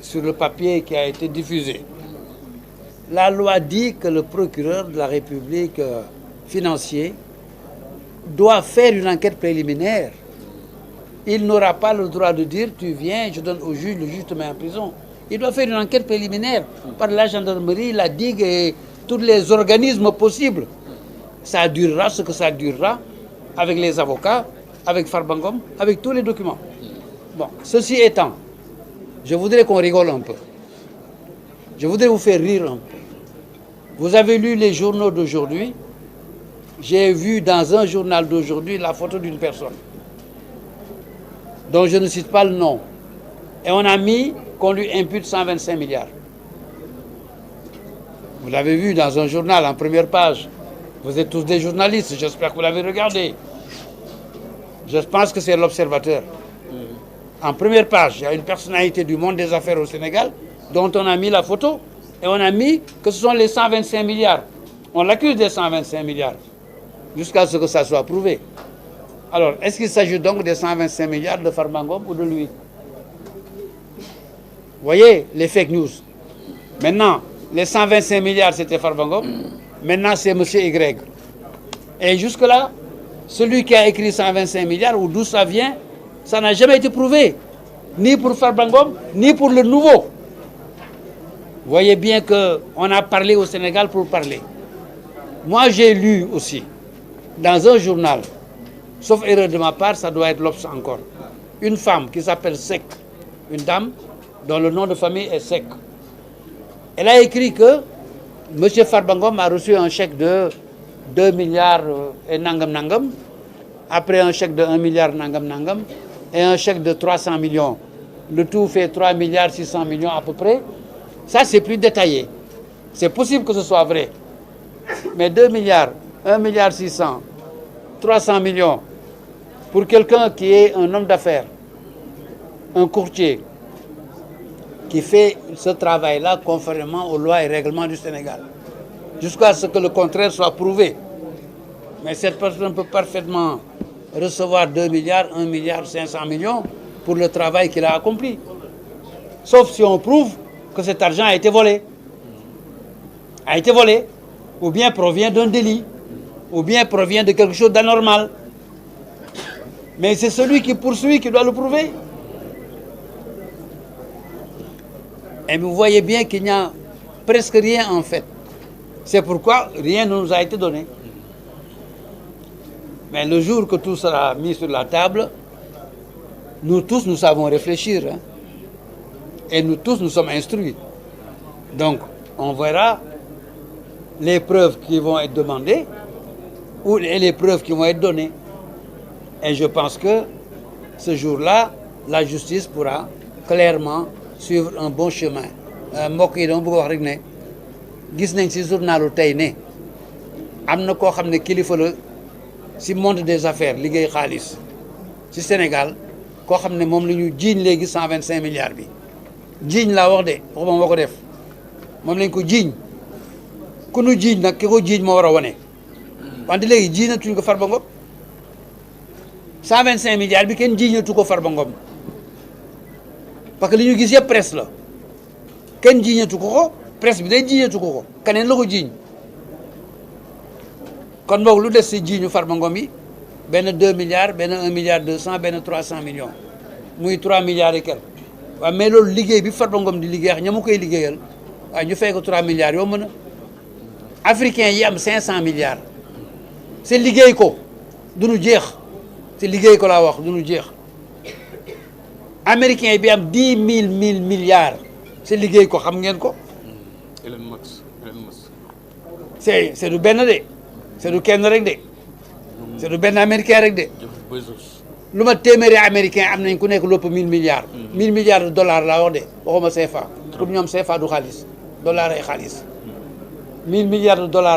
Sur le papier qui a été diffusé. La loi dit que le procureur de la République financier doit faire une enquête préliminaire. Il n'aura pas le droit de dire tu viens, je donne au juge, le juge te met en prison. Il doit faire une enquête préliminaire par la gendarmerie, la digue et tous les organismes possibles. Ça durera ce que ça durera avec les avocats, avec Farba Ngom, avec tous les documents. Bon, ceci étant, je voudrais qu'on rigole un peu. Je voudrais vous faire rire un peu. Vous avez lu les journaux d'aujourd'hui. J'ai vu dans un journal d'aujourd'hui la photo d'une personne dont je ne cite pas le nom. Et on a mis qu'on lui impute 125 milliards. Vous l'avez vu dans un journal en première page. Vous êtes tous des journalistes, j'espère que vous l'avez regardé. Je pense que c'est l'Observateur. En première page, il y a une personnalité du monde des affaires au Sénégal dont on a mis la photo et on a mis que ce sont les 125 milliards. On l'accuse des 125 milliards jusqu'à ce que ça soit prouvé. Alors, est-ce qu'il s'agit donc des 125 milliards de Farba Ngom ou de lui? Vous voyez les fake news. Maintenant, les 125 milliards, c'était Farba Ngom. Maintenant, c'est M. Y. Et jusque-là, celui qui a écrit 125 milliards, ou d'où ça vient, ça n'a jamais été prouvé. Ni pour Farba Ngom, ni pour le nouveau. Vous voyez bien qu'on a parlé au Sénégal pour parler. Moi, j'ai lu aussi, dans un journal, sauf erreur de ma part, ça doit être l'Obs encore, une femme qui s'appelle Seck, une dame dont le nom de famille est Seck. Elle a écrit que M. Farba Ngom a reçu un chèque de 2 milliards et nangam nangam, après un chèque de 1 milliard nangam nangam, et un chèque de 300 millions. Le tout fait 3 milliards 600 millions à peu près. Ça, c'est plus détaillé. C'est possible que ce soit vrai. Mais 2 milliards, 1 milliard 600, 300 millions, pour quelqu'un qui est un homme d'affaires, un courtier, qui fait ce travail-là conformément aux lois et règlements du Sénégal, jusqu'à ce que le contraire soit prouvé. Mais cette personne peut parfaitement recevoir 2 milliards, 1 milliard 500 millions pour le travail qu'il a accompli. Sauf si on prouve que cet argent a été volé. A été volé. Ou bien provient d'un délit. Ou bien provient de quelque chose d'anormal. Mais c'est celui qui poursuit qui doit le prouver. Et vous voyez bien qu'il n'y a presque rien en fait. C'est pourquoi rien ne nous a été donné. Mais le jour que tout sera mis sur la table, nous tous, nous savons réfléchir. Hein? Et nous tous, nous sommes instruits. Donc, on verra les preuves qui vont être demandées et les preuves qui vont être données. Et je pense que ce jour-là, la justice pourra clairement suivre un bon chemin. mbokk yi dama bëgg wax rek ne gis nañ ci journalu tey ne am na koo xam ne kilifa la ci monde des affaires liggéey xaalis ci Sénégal koo xam ne moom la ñu jiiñ léegi 125 milliards bi jiiñ laa wax de waxuma moo ko def moom lañ ko jiiñ ku nu jiiñ nag ki ko jiiñ moo war a wane wante léegi jiiñatuñ ko Farba Ngom 125 milliards bi kenn jiiñatu ko Farba Ngom parce que li ñu gis yëpp presse la kenn jiiñatu ko presse bi day jiiñatu ko keneen la ko jiiñ kon boog lu des si jiiñu Farba Ngom yi benn 2 milliards benn 1 milliard 200 benn 300 millions muy 3 milliards et quelques waaw mais loolu liggéey bi Farba Ngom di liggéey ak ña mu koy liggéeyal waaye ñu fay ko 3 milliards yoo mën a africain yi am 500 milliards c'est liggéey ko du nu jeex c'est liggéey ko laa wax du nu jeex américain bi am 10 000 milliards c'est liggéey ko xam ngeen ko. Elon Musk. c'est du benn de c'est du kenn rek de c'est du benn américain rek de lu ma téeméeri américain am nañ ku nekk lépp 1000 milliards. 1000 milliards de dollars laa wax de waxuma CFA. comme ñoom CFA du xaalis dollar ay xaalis 1000 milliards de dollars.